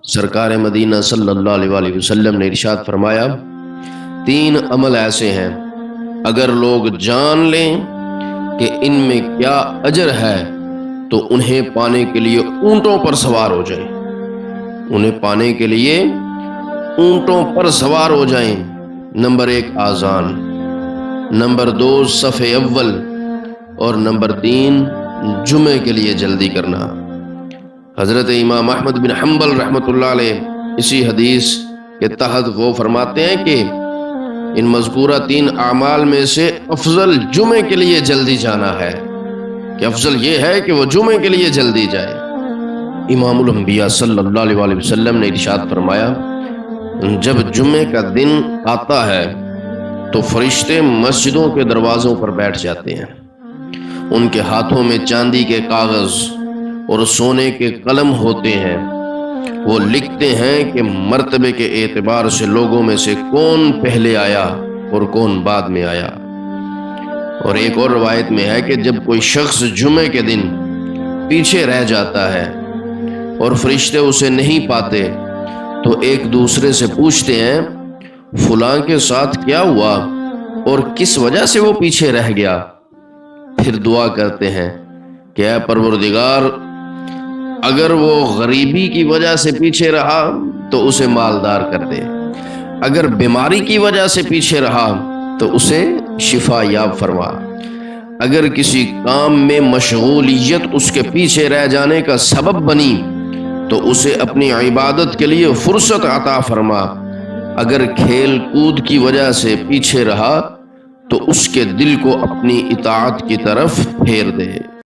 سرکار مدینہ صلی اللہ علیہ وآلہ وسلم نے ارشاد فرمایا، 3 عمل ایسے ہیں اگر لوگ جان لیں کہ ان میں کیا اجر ہے تو انہیں پانے کے لیے اونٹوں پر سوار ہو جائیں، انہیں پانے کے لیے اونٹوں پر سوار ہو جائیں۔ نمبر 1 آذان، نمبر 2 صف اول، اور نمبر 3 جمعے کے لیے جلدی کرنا۔ حضرت امام احمد بن حنبل رحمۃ اللہ علیہ اسی حدیث کے تحت وہ فرماتے ہیں کہ ان مذکورہ 3 اعمال میں سے افضل جمعے کے لیے جلدی جانا ہے، کہ افضل یہ ہے کہ وہ جمعے کے لیے جلدی جائے۔ امام الانبیاء صلی اللہ علیہ وآلہ وسلم نے ارشاد فرمایا، جب جمعے کا دن آتا ہے تو فرشتے مسجدوں کے دروازوں پر بیٹھ جاتے ہیں، ان کے ہاتھوں میں چاندی کے کاغذ اور سونے کے قلم ہوتے ہیں، وہ لکھتے ہیں کہ مرتبے کے اعتبار سے لوگوں میں سے کون پہلے آیا اور کون بعد میں آیا۔ اور ایک اور روایت میں ہے کہ جب کوئی شخص جمعے کے دن پیچھے رہ جاتا ہے اور فرشتے اسے نہیں پاتے تو ایک دوسرے سے پوچھتے ہیں، فلاں کے ساتھ کیا ہوا اور کس وجہ سے وہ پیچھے رہ گیا؟ پھر دعا کرتے ہیں کہ اے پروردگار، اگر وہ غریبی کی وجہ سے پیچھے رہا تو اسے مالدار کر دے، اگر بیماری کی وجہ سے پیچھے رہا تو اسے شفا یاب فرما، اگر کسی کام میں مشغولیت اس کے پیچھے رہ جانے کا سبب بنی تو اسے اپنی عبادت کے لیے فرصت عطا فرما، اگر کھیل کود کی وجہ سے پیچھے رہا تو اس کے دل کو اپنی اطاعت کی طرف پھیر دے۔